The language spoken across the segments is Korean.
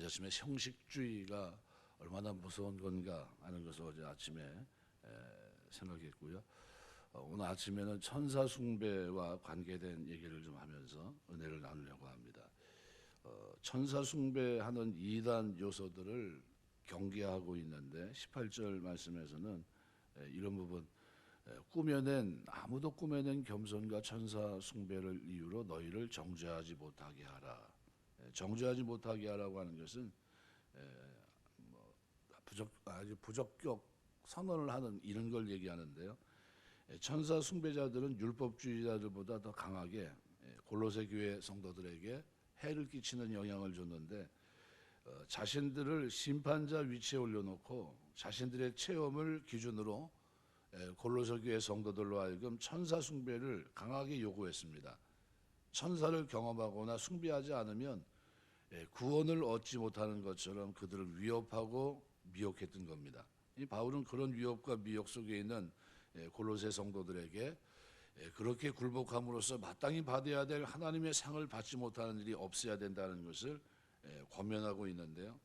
어제 아침에 형식주의가 얼마나 무서운 건가 하는 것을 어제 아침에 생각했고요. 오늘 아침에는 천사 숭배와 관계된 얘기를 좀 하면서 은혜를 나누려고 합니다. 천사 숭배하는 이단 요소들을 경계하고 있는데 18절 말씀에서는 이런 부분, 아무도 꾸며낸 겸손과 천사 숭배를 이유로 너희를 정죄하지 못하게 하라. 정죄하지 못하게 하라고 하는 것은 아주 부적격 선언을 하는 이런 걸 얘기하는데요. 천사 숭배자들은 율법주의자들보다 더 강하게 골로새 교회 성도들에게 해를 끼치는 영향을 줬는데, 자신들을 심판자 위치에 올려놓고 자신들의 체험을 기준으로 골로새 교회 성도들로 하여금 천사 숭배를 강하게 요구했습니다. 천사를 경험하거나 숭배하지 않으면 구원을 얻지 못하는 것처럼 그들을 위협하고 미혹했던 겁니다. 이 바울은 그런 위협과 미혹 속에 있는 골로새 성도들에게 그렇게 굴복함으로써 마땅히 받아야 될 하나님의 상을 받지 못하는 일이 없어야 된다는 것을 권면하고 있는데요.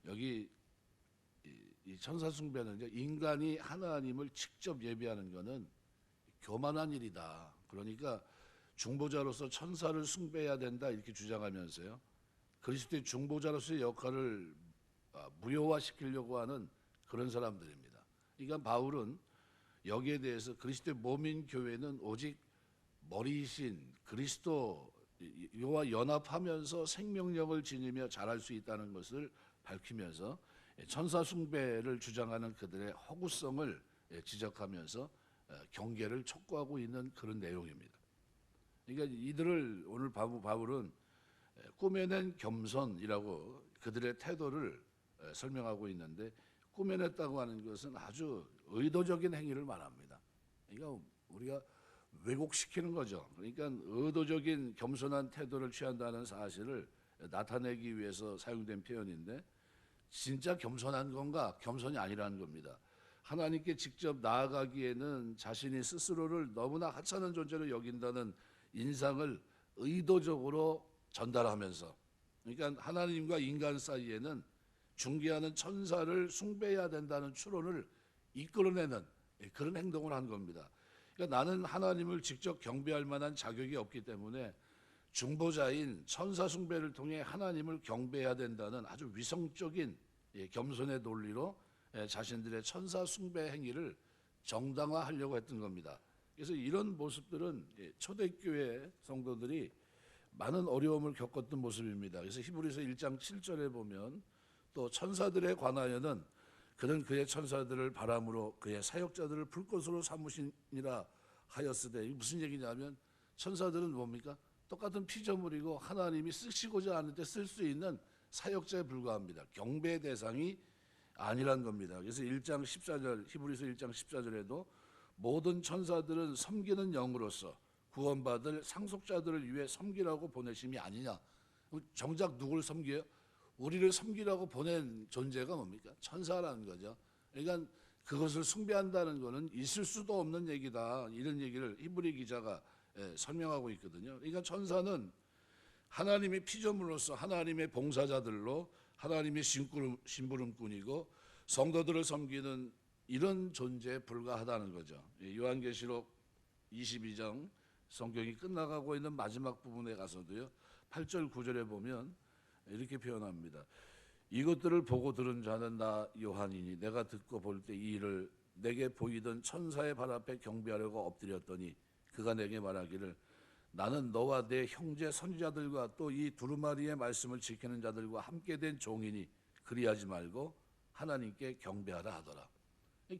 여기 이 천사 숭배는 인간이 하나님을 직접 예배하는 것은 교만한 일이다. 그러니까 중보자로서 천사를 숭배해야 된다 이렇게 주장하면서요, 그리스도의 중보자로서의 역할을 무효화시키려고 하는 그런 사람들입니다. 그러니까 바울은 여기에 대해서 그리스도의 몸인 교회는 오직 머리이신 그리스도와 연합하면서 생명력을 지니며 자랄 수 있다는 것을 밝히면서 천사 숭배를 주장하는 그들의 허구성을 지적하면서 경계를 촉구하고 있는 그런 내용입니다. 그러니까 이들을 오늘 바울은 꾸며낸 겸손이라고 그들의 태도를 설명하고 있는데, 꾸며냈다고 하는 것은 아주 의도적인 행위를 말합니다. 그러니까 우리가 왜곡시키는 거죠. 그러니까 의도적인 겸손한 태도를 취한다는 사실을 나타내기 위해서 사용된 표현인데, 진짜 겸손한 건가? 겸손이 아니라는 겁니다. 하나님께 직접 나아가기에는 자신이 스스로를 너무나 하찮은 존재로 여긴다는 인상을 의도적으로 전달하면서, 그러니까 하나님과 인간 사이에는 중개하는 천사를 숭배해야 된다는 추론을 이끌어내는 그런 행동을 한 겁니다. 그러니까 나는 하나님을 직접 경배할 만한 자격이 없기 때문에 중보자인 천사 숭배를 통해 하나님을 경배해야 된다는 아주 위성적인 겸손의 논리로 자신들의 천사 숭배 행위를 정당화하려고 했던 겁니다. 그래서 이런 모습들은 초대교회 성도들이 많은 어려움을 겪었던 모습입니다. 그래서 히브리서 1장 7절에 보면 또 천사들에 관하여는 그는 그의 천사들을 바람으로 그의 사역자들을 불꽃으로 삼으시니라 하였으되, 이게 무슨 얘기냐면 천사들은 뭡니까? 똑같은 피조물이고 하나님이 쓰시고자 하는데 쓸 수 있는 사역자에 불과합니다. 경배의 대상이 아니란 겁니다. 그래서 1장 14절 히브리서 1장 14절에도 모든 천사들은 섬기는 영으로서 구원받을 상속자들을 위해 섬기라고 보내심이 아니냐. 정작 누구를 섬겨요? 우리를 섬기라고 보낸 존재가 뭡니까? 천사라는 거죠. 그러니까 그것을 숭배한다는 것은 있을 수도 없는 얘기다, 이런 얘기를 히브리 기자가 설명하고 있거든요. 그러니까 천사는 하나님의 피조물로서 하나님의 봉사자들로 하나님의 심부름꾼이고 성도들을 섬기는 이런 존재에 불과하다는 거죠. 요한계시록 22장 성경이 끝나가고 있는 마지막 부분에 가서도요, 8절 9절에 보면 이렇게 표현합니다. 이것들을 보고 들은 자는 나 요한이니 내가 듣고 볼 때 이 일을 내게 보이던 천사의 발 앞에 경배하려고 엎드렸더니 그가 내게 말하기를, 나는 너와 내 형제 선지자들과 또 이 두루마리의 말씀을 지키는 자들과 함께 된 종이니 그리하지 말고 하나님께 경배하라 하더라.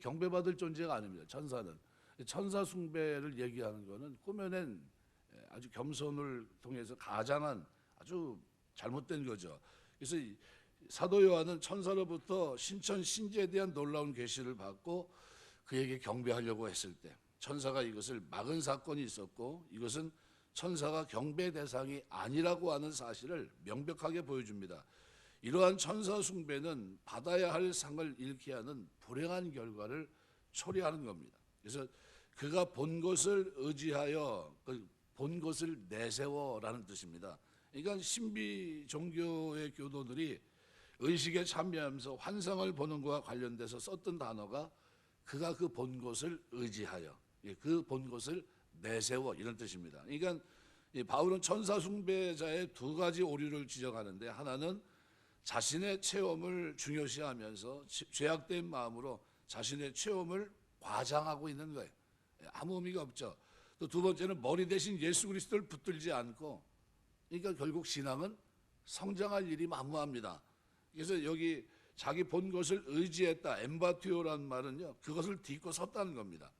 경배받을 존재가 아닙니다. 천사는 천사 숭배를 얘기하는 것은 꾸며낸 아주 겸손을 통해서 가장한 아주 잘못된 거죠. 그래서 사도 요한은 천사로부터 신천 신지에 대한 놀라운 계시를 받고 그에게 경배하려고 했을 때 천사가 이것을 막은 사건이 있었고, 이것은 천사가 경배 대상이 아니라고 하는 사실을 명백하게 보여줍니다. 이러한 천사 숭배는 받아야 할 상을 잃게 하는 불행한 결과를 초래하는 겁니다. 그래서 그가 본 것을 의지하여 본 것을 내세워라는 뜻입니다. 그러니까 신비 종교의 교도들이 의식에 참여하면서 환상을 보는 것과 관련돼서 썼던 단어가 그가 그 본 것을 의지하여, 그 본 것을 내세워, 이런 뜻입니다. 그러니까 이 바울은 천사 숭배자의 두 가지 오류를 지적하는데, 하나는 자신의 체험을 중요시하면서 죄악된 마음으로 자신의 체험을 과장하고 있는 거예요. 아무 의미가 없죠. 또 두 번째는 머리 대신 예수 그리스도를 붙들지 않고, 그러니까 결국 신앙은 성장할 일이 만무합니다. 그래서 여기 자기 본 것을 의지했다, 엠바티오라는 말은요, 그것을 딛고 섰다는 겁니다.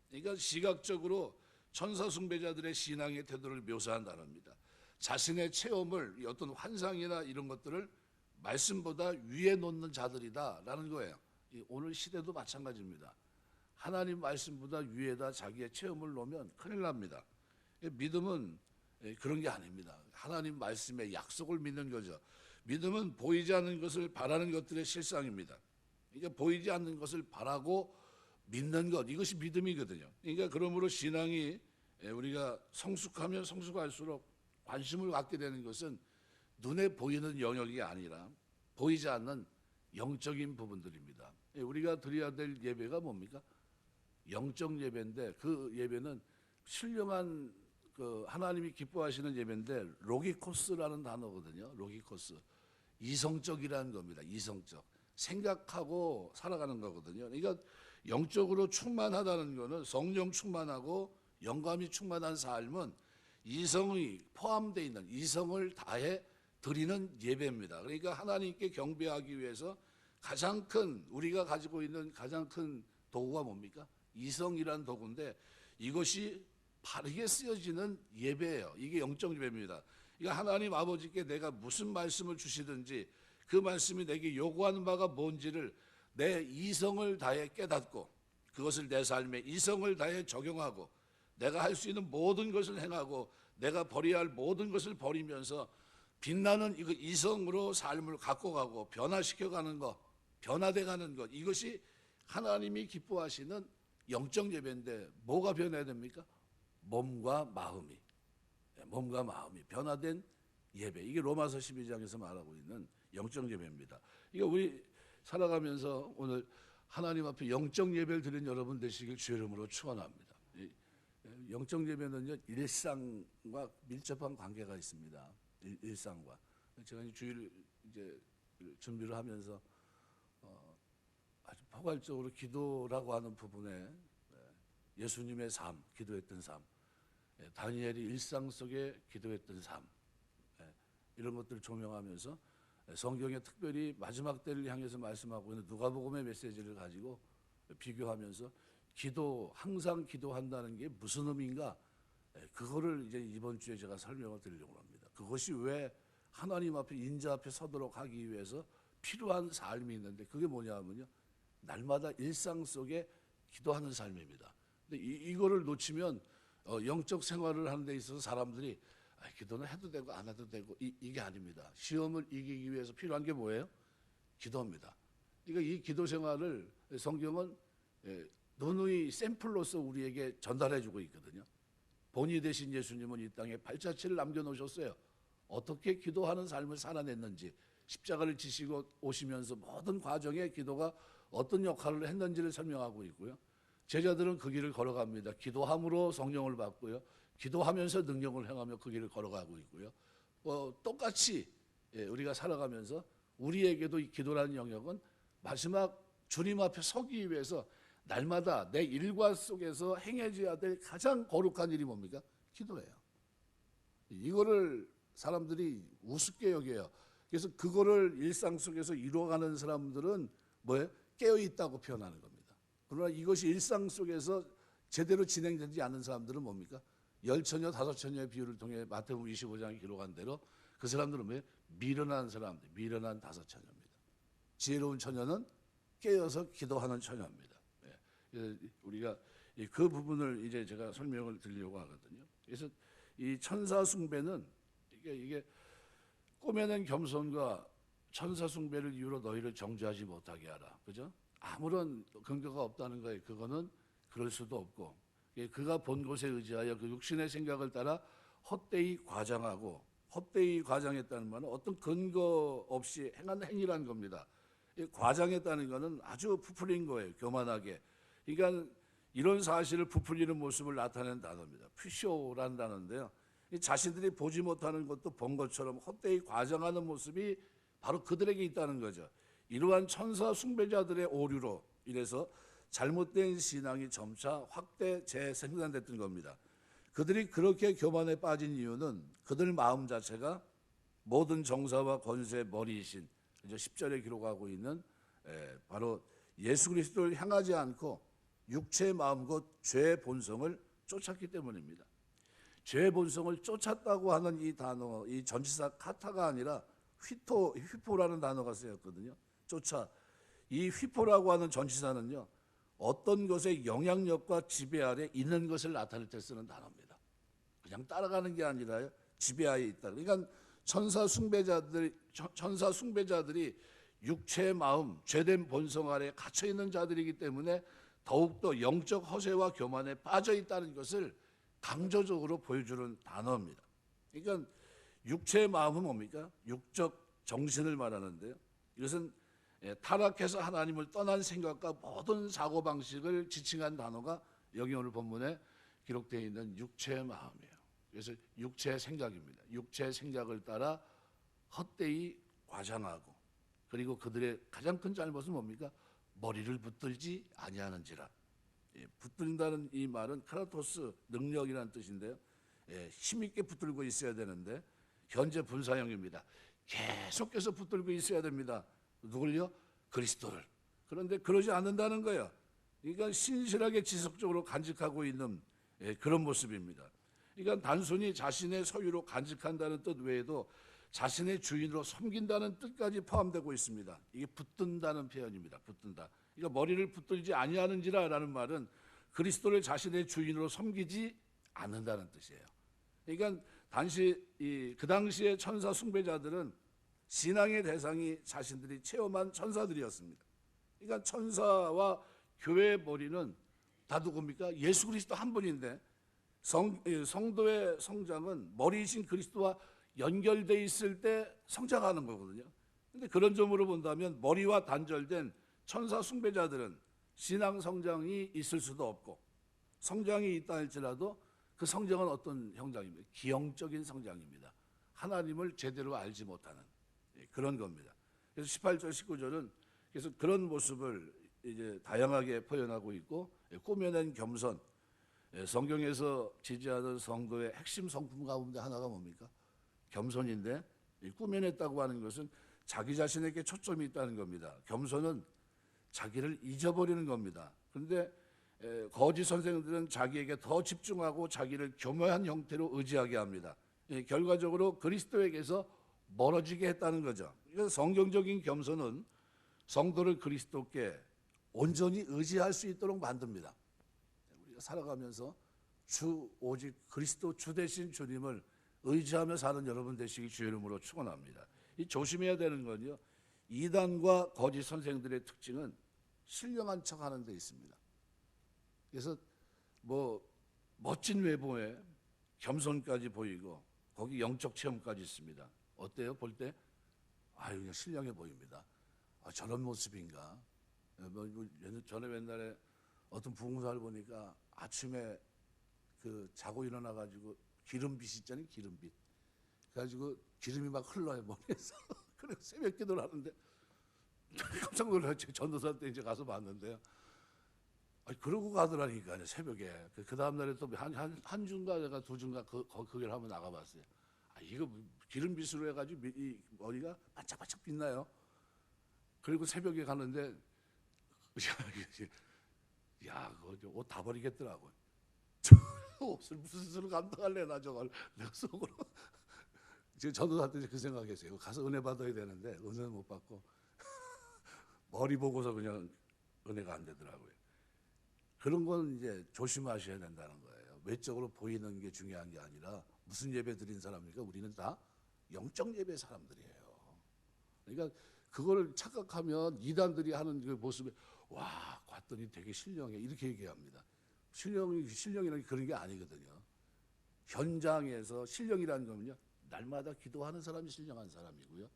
그러니까 시각적으로 천사 숭배자들의 신앙의 태도를 묘사한 단어입니다. 자신의 체험을, 어떤 환상이나 이런 것들을 말씀보다 위에 놓는 자들이다라는 거예요. 오늘 시대도 마찬가지입니다. 하나님 말씀보다 위에다 자기의 체험을 놓으면 큰일 납니다. 믿음은 그런 게 아닙니다. 하나님 말씀의 약속을 믿는 거죠. 믿음은 보이지 않는 것을 바라는 것들의 실상입니다. 그러니까 보이지 않는 것을 바라고 믿는 것, 이것이 믿음이거든요. 그러니까 그러므로 신앙이 우리가 성숙하면 성숙할수록 관심을 갖게 되는 것은 눈에 보이는 영역이 아니라 보이지 않는 영적인 부분들입니다. 우리가 드려야 될 예배가 뭡니까? 영적 예배인데, 그 예배는 신령한 그 하나님이 기뻐하시는 예배인데, 로기코스라는 단어거든요. 로기코스, 이성적이라는 겁니다. 이성적, 생각하고 살아가는 거거든요. 그러니까 영적으로 충만하다는 것은, 성령 충만하고 영감이 충만한 삶은 이성이 포함되어 있는, 이성을 다해 드리는 예배입니다. 그러니까 하나님께 경배하기 위해서 가장 큰, 우리가 가지고 있는 가장 큰 도구가 뭡니까? 이성이란 도구인데, 이것이 바르게 쓰여지는 예배예요. 이게 영적 예배입니다. 그러니까 하나님 아버지께 내가 무슨 말씀을 주시든지 그 말씀이 내게 요구하는 바가 뭔지를 내 이성을 다해 깨닫고, 그것을 내 삶에 이성을 다해 적용하고, 내가 할 수 있는 모든 것을 행하고, 내가 버려야 할 모든 것을 버리면서 빛나는 이거 이성으로 삶을 갖고 가고 변화시켜가는 것, 변화돼 가는 것, 이것이 하나님이 기뻐하시는 영적 예배인데, 뭐가 변해야 됩니까? 몸과 마음이, 몸과 마음이 변화된 예배. 이게 로마서 12장에서 말하고 있는 영적 예배입니다. 이거 우리 살아가면서 오늘 하나님 앞에 영적 예배를 드린 여러분 되시길 주의 이름으로 축원합니다. 영적 예배는요, 일상과 밀접한 관계가 있습니다. 일상과. 제가 주일 이제 준비를 하면서 아주 포괄적으로 기도라고 하는 부분에 예수님의 삶, 기도했던 삶, 다니엘이 일상 속에 기도했던 삶, 이런 것들을 조명하면서 성경에 특별히 마지막 때를 향해서 말씀하고 있는 누가복음의 메시지를 가지고 비교하면서 기도, 항상 기도한다는 게 무슨 의미인가, 그거를 이제 이번 주에 제가 설명을 드리려고 합니다. 그것이 왜 하나님 앞에, 인자 앞에 서도록 하기 위해서 필요한 삶이 있는데, 그게 뭐냐 하면요, 날마다 일상 속에 기도하는 삶입니다. 근데 이거를 놓치면 영적 생활을 하는 데 있어서 사람들이 기도는 해도 되고 안 해도 되고, 이게 아닙니다. 시험을 이기기 위해서 필요한 게 뭐예요? 기도입니다. 그러니까 이 기도 생활을 성경은 누누이 샘플로서 우리에게 전달해 주고 있거든요. 본이 되신 예수님은 이 땅에 발자취를 남겨놓으셨어요. 어떻게 기도하는 삶을 살아냈는지, 십자가를 지시고 오시면서 모든 과정에 기도가 어떤 역할을 했는지를 설명하고 있고요. 제자들은 그 길을 걸어갑니다. 기도함으로 성령을 받고요, 기도하면서 능력을 행하며 그 길을 걸어가고 있고요. 똑같이 우리가 살아가면서 우리에게도 이 기도라는 영역은 마지막 주님 앞에 서기 위해서 날마다 내 일과 속에서 행해져야 될 가장 거룩한 일이 뭡니까? 기도예요. 이거를 사람들이 우습게 여겨요. 그래서 그거를 일상 속에서 이루어가는 사람들은 뭐예요? 깨어있다고 표현하는 겁니다. 그러나 이것이 일상 속에서 제대로 진행되지 않는 사람들은 뭡니까? 10처녀, 5처녀의 비유를 통해 마태복음 25장에 기록한 대로 그 사람들은 뭐예요? 미련한 사람들, 미련한 5처녀입니다. 지혜로운 처녀는 깨어서 기도하는 처녀입니다. 우리가 그 부분을 이제 제가 설명을 드리려고 하거든요. 그래서 이 천사 숭배는 이게 꾸며낸 겸손과 천사 숭배를 이유로 너희를 정죄하지 못하게 하라. 그죠? 아무런 근거가 없다는 거예요. 그거는 그럴 수도 없고, 그가 본 곳에 의지하여 그 육신의 생각을 따라 헛되이 과장하고 헛되이 과장했다는 말은 어떤 근거 없이 행한 행위라는 겁니다. 이 과장했다는 것은 아주 부풀린 거예요. 교만하게. 그러니까 이런 사실을 부풀리는 모습을 나타내는 단어입니다. 퓨쇼라는 단어인데요. 이 자신들이 보지 못하는 것도 본 것처럼 헛되이 과장하는 모습이 바로 그들에게 있다는 거죠. 이러한 천사 숭배자들의 오류로 인해서 잘못된 신앙이 점차 확대 재생산됐던 겁니다. 그들이 그렇게 교만에 빠진 이유는 그들 마음 자체가 모든 정사와 권세의 머리이신 10절에 기록하고 있는 바로 예수 그리스도를 향하지 않고 육체의 마음 곧 죄의 본성을 쫓았기 때문입니다. 죄의 본성을 쫓았다고 하는 이 단어, 이 전치사 카타가 아니라 휘포라는 단어가 쓰였거든요. 쫓아. 이 휘포라고 하는 전치사는요, 어떤 것의 영향력과 지배 아래 있는 것을 나타낼 때 쓰는 단어입니다. 그냥 따라가는 게 아니라요, 지배하에 있다. 그러니까 천사 숭배자들이 육체의 마음, 죄된 본성 아래 갇혀 있는 자들이기 때문에 더욱더 영적 허세와 교만에 빠져 있다는 것을 강조적으로 보여주는 단어입니다. 그러니까 육체의 마음은 뭡니까? 육적 정신을 말하는데요. 이것은 타락해서 하나님을 떠난 생각과 모든 사고방식을 지칭한 단어가 여기 오늘 본문에 기록되어 있는 육체의 마음이에요. 그래서 육체의 생각입니다. 육체의 생각을 따라 헛되이 과장하고, 그리고 그들의 가장 큰 잘못은 뭡니까? 머리를 붙들지 아니하는지라. 붙든다는 이 말은 크라토스, 능력이라는 뜻인데요. 힘있게 붙들고 있어야 되는데 현재 분사형입니다. 계속해서 붙들고 있어야 됩니다. 누굴요? 그리스도를. 그런데 그러지 않는다는 거예요. 그러니까 신실하게 지속적으로 간직하고 있는 그런 모습입니다. 그러니까 단순히 자신의 소유로 간직한다는 뜻 외에도 자신의 주인으로 섬긴다는 뜻까지 포함되고 있습니다. 이게 붙든다는 표현입니다. 붙든다. 그러니까 머리를 붙들지 아니하는지라라는 말은 그리스도를 자신의 주인으로 섬기지 않는다는 뜻이에요. 그러니까 그 당시의 천사 숭배자들은 신앙의 대상이 자신들이 체험한 천사들이었습니다. 그러니까 천사와 교회의 머리는 다 누굽니까? 예수 그리스도 한 분인데 성도의 성장은 머리이신 그리스도와 연결되어 있을 때 성장하는 거거든요. 그런데 그런 점으로 본다면 머리와 단절된 천사 숭배자들은 신앙 성장이 있을 수도 없고, 성장이 있다 할지라도 그 성장은 어떤 형상입니까? 기형적인 성장입니다. 하나님을 제대로 알지 못하는 그런 겁니다. 그래서 18절 19절은 그래서 그런 모습을 이제 다양하게 표현하고 있고, 꾸며낸 겸손, 성경에서 지지하는 성도의 핵심 성품 가운데 하나가 뭡니까? 겸손인데, 꾸며냈다고 하는 것은 자기 자신에게 초점이 있다는 겁니다. 겸손은 자기를 잊어버리는 겁니다. 그런데 거짓 선생들은 자기에게 더 집중하고 자기를 교묘한 형태로 의지하게 합니다. 결과적으로 그리스도에게서 멀어지게 했다는 거죠. 그래서 성경적인 겸손은 성도를 그리스도께 온전히 의지할 수 있도록 만듭니다. 우리가 살아가면서 오직 그리스도 주 되신 주님을 의지하며 사는 여러분 되시기 주의 이름으로 축원합니다. 이 조심해야 되는 건요, 이단과 거짓 선생들의 특징은 신령한 척하는 데 있습니다. 그래서 뭐 멋진 외모에 겸손까지 보이고 거기 영적 체험까지 있습니다. 어때요? 볼 때 그냥 신령해 보입니다. 저런 모습인가? 전에 옛날에 어떤 부흥사를 보니까 아침에 자고 일어나 가지고 기름빛 있잖아요, 기름빛. 그래가지고 기름이 막 흘러요 머리에서. 그래 새벽 기도를 하는데 깜짝 놀랐죠. 전도사 때 이제 가서 봤는데요. 그러고 가더라니까요, 새벽에. 그 다음날에 또 한 주인가 내가 두 주인가 거기를 한번 나가봤어요. 이거 기름빛으로 해가지고 이 머리가 반짝반짝 빛나요. 그리고 새벽에 가는데 그거 옷 다 버리겠더라고요. 옷을 무슨 수로 감당할래 나 저걸. 내가 속으로 지금 전도사 때 그 생각했어요. 가서 은혜 받아야 되는데 은혜는 못 받고 머리 보고서 그냥 은혜가 안 되더라고요. 그런 건 이제 조심하셔야 된다는 거예요. 외적으로 보이는 게 중요한 게 아니라 무슨 예배 드린 사람입니까? 우리는 다 영적 예배 사람들이에요. 그러니까 그걸 착각하면 이단들이 하는 그 모습에 봤더니 되게 신령해 이렇게 얘기합니다. 신령이라는 게 그런 게 아니거든요. 현장에서 신령이라는 거는요, 날마다 기도하는 사람이 신령한 사람이고요.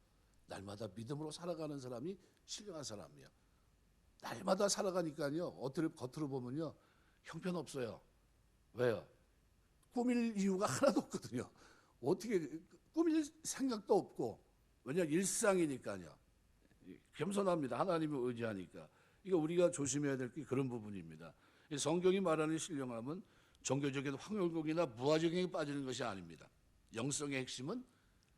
날마다 믿음으로 살아가는 사람이 신령한 사람이에요. 날마다 살아가니까요. 겉으로 보면요. 형편없어요. 왜요? 꾸밀 이유가 하나도 없거든요. 어떻게 꾸밀 생각도 없고, 왜냐 일상이니까요. 겸손합니다. 하나님을 의지하니까. 이거 우리가 조심해야 될 게 그런 부분입니다. 성경이 말하는 신령함은 종교적인 황홀공이나 무화정에 빠지는 것이 아닙니다. 영성의 핵심은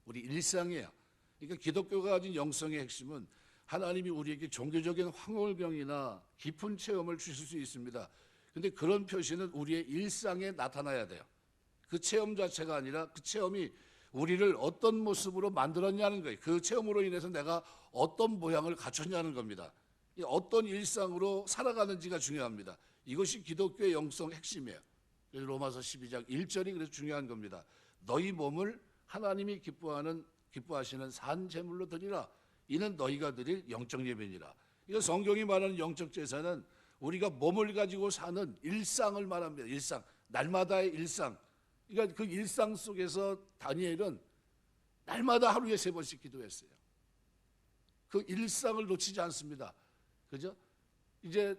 우리 일상이에요. 그러니까 기독교가 가진 영성의 핵심은 하나님이 우리에게 종교적인 황홀병이나 깊은 체험을 주실 수 있습니다. 그런데 그런 표시는 우리의 일상에 나타나야 돼요. 그 체험 자체가 아니라 그 체험이 우리를 어떤 모습으로 만들었냐는 거예요. 그 체험으로 인해서 내가 어떤 모양을 갖췄냐는 겁니다. 어떤 일상으로 살아가는지가 중요합니다. 이것이 기독교의 영성 핵심이에요. 그래서 로마서 12장 1절이 그래서 중요한 겁니다. 너희 몸을 하나님이 기뻐하시는 산 제물로 드리라. 이는 너희가 드릴 영적 예배니라. 이거 성경이 말하는 영적 제사는 우리가 몸을 가지고 사는 일상을 말합니다. 일상, 날마다의 일상. 그러니까 그 일상 속에서 다니엘은 날마다 하루에 3번씩 기도했어요. 그 일상을 놓치지 않습니다. 그죠? 이제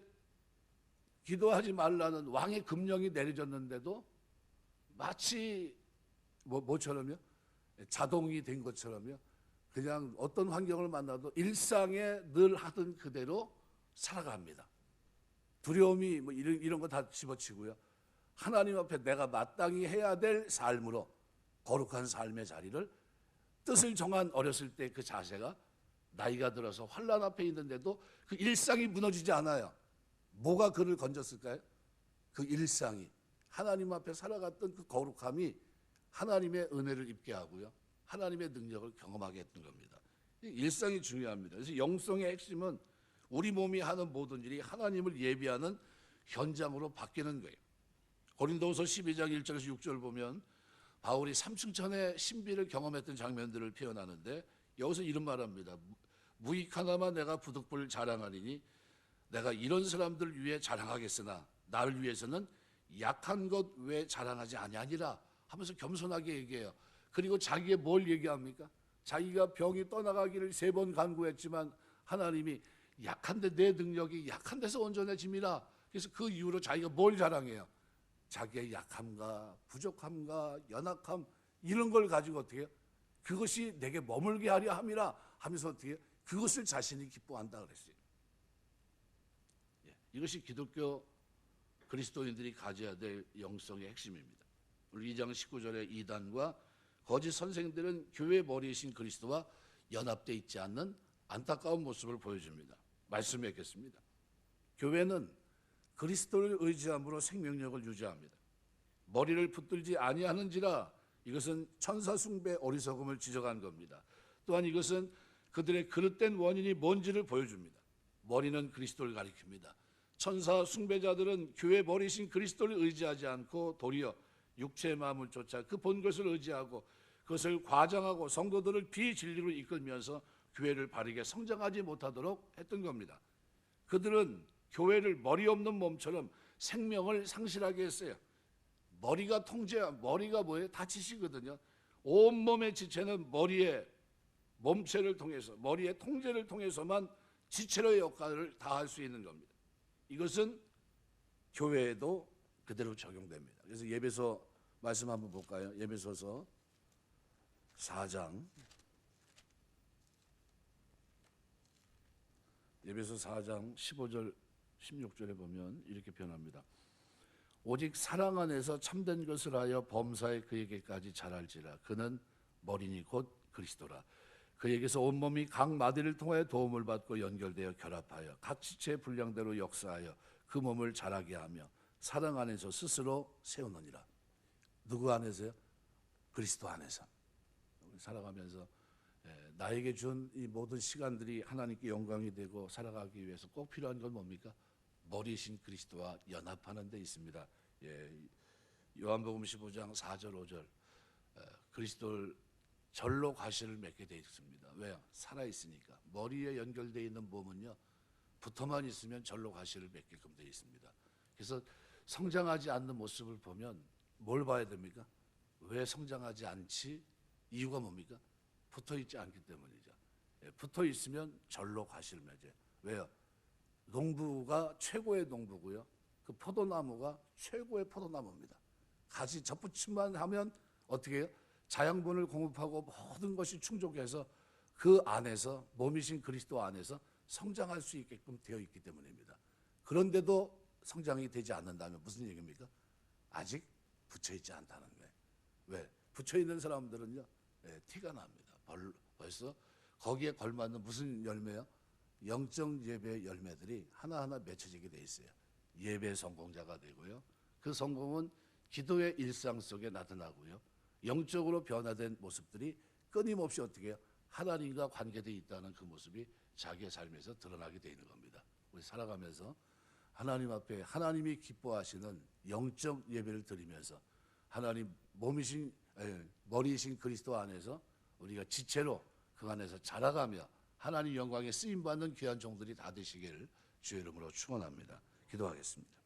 기도하지 말라는 왕의 금령이 내려졌는데도 마치 뭐처럼요? 자동이 된 것처럼요. 그냥 어떤 환경을 만나도 일상에 늘 하던 그대로 살아갑니다. 두려움이 이런 거 다 집어치고요. 하나님 앞에 내가 마땅히 해야 될 삶으로 거룩한 삶의 자리를 뜻을 정한 어렸을 때 그 자세가 나이가 들어서 환난 앞에 있는데도 그 일상이 무너지지 않아요. 뭐가 그를 건졌을까요? 그 일상이 하나님 앞에 살아갔던 그 거룩함이 하나님의 은혜를 입게 하고요. 하나님의 능력을 경험하게 했던 겁니다. 일상이 중요합니다. 그래서 영성의 핵심은 우리 몸이 하는 모든 일이 하나님을 예비하는 현장으로 바뀌는 거예요. 고린도후서 12장 1절에서 6절 보면 바울이 삼층천의 신비를 경험했던 장면들을 표현하는데 여기서 이런 말합니다. 무익 하나만 내가 부득불 자랑하리니 내가 이런 사람들 위해 자랑하겠으나 나를 위해서는 약한 것 외에 자랑하지 아니하니라 하면서 겸손하게 얘기해요. 그리고 자기의 뭘 얘기합니까? 자기가 병이 떠나가기를 3번 간구했지만 하나님이 약한데 내 능력이 약한 데서 온전해짐이라. 그래서 그 이후로 자기가 뭘 자랑해요? 자기의 약함과 부족함과 연약함 이런 걸 가지고 어떻게 해요? 그것이 내게 머물게 하려 함이라 하면서 어떻게 해요? 그것을 자신이 기뻐한다 그랬어요. 이것이 기독교 그리스도인들이 가져야 될 영성의 핵심입니다. 우리 2장 19절에 이단과 거짓 선생들은 교회 머리이신 그리스도와 연합되어 있지 않는 안타까운 모습을 보여줍니다. 말씀해 뵙겠습니다. 교회는 그리스도를 의지함으로 생명력을 유지합니다. 머리를 붙들지 아니하는지라 이것은 천사 숭배 어리석음을 지적한 겁니다. 또한 이것은 그들의 그릇된 원인이 뭔지를 보여줍니다. 머리는 그리스도를 가리킵니다. 천사 숭배자들은 교회 머리신 그리스도를 의지하지 않고 도리어 육체의 마음을 쫓아 그 본 것을 의지하고 그것을 과장하고 성도들을 비진리로 이끌면서 교회를 바르게 성장하지 못하도록 했던 겁니다. 그들은 교회를 머리 없는 몸처럼 생명을 상실하게 했어요. 머리가 뭐예요? 다 지시거든요. 온몸의 지체는 머리의 몸체를 통해서, 머리의 통제를 통해서만 지체로의 역할을 다할 수 있는 겁니다. 이것은 교회에도 그대로 적용됩니다. 그래서 예배소 말씀 한번 볼까요? 예배소서 4장. 예배소 4장 15절 16절에 보면 이렇게 표현합니다. 오직 사랑 안에서 참된 것을 하여 범사에 그에게까지 자랄지라. 그는 머리니 곧 그리스도라. 그에게서 온몸이 각 마디를 통하여 도움을 받고 연결되어 결합하여 각 지체의 분량대로 역사하여 그 몸을 자라게 하며 사랑 안에서 스스로 세우느니라. 누구 안에서요? 그리스도 안에서. 살아가면서 나에게 준 이 모든 시간들이 하나님께 영광이 되고 살아가기 위해서 꼭 필요한 건 뭡니까? 머리신 그리스도와 연합하는 데 있습니다. 요한복음 15장 4절 5절 그리스도를 절로 과실을 맺게 되어 있습니다. 왜요? 살아있으니까. 머리에 연결되어 있는 몸은요, 붙어만 있으면 절로 과실을 맺게끔 되어 있습니다. 그래서 성장하지 않는 모습을 보면 뭘 봐야 됩니까? 왜 성장하지 않지? 이유가 뭡니까? 붙어 있지 않기 때문이죠. 예, 붙어 있으면 절로 과실매제. 왜요? 농부가 최고의 농부고요. 그 포도나무가 최고의 포도나무입니다. 같이 접붙임만 하면 어떻게 해요? 자양분을 공급하고 모든 것이 충족해서 그 안에서 몸이신 그리스도 안에서 성장할 수 있게끔 되어 있기 때문입니다. 그런데도 성장이 되지 않는다면 무슨 얘기입니까? 아직 붙여 있지 않다는 거예요. 왜? 붙여 있는 사람들은요, 예, 티가 납니다. 벌써 거기에 걸맞는 무슨 열매요? 영적 예배 열매들이 하나하나 맺혀지게 돼 있어요. 예배 성공자가 되고요. 그 성공은 기도의 일상 속에 나타나고요. 영적으로 변화된 모습들이 끊임없이 어떻게 해요? 하나님과 관계되어 있다는 그 모습이 자기의 삶에서 드러나게 되는 겁니다. 우리 살아가면서 하나님 앞에 하나님이 기뻐하시는 영적 예배를 드리면서 하나님 머리이신 그리스도 안에서 우리가 지체로 그 안에서 자라가며 하나님 영광에 쓰임받는 귀한 종들이 다 되시기를 주의 이름으로 축원합니다. 기도하겠습니다.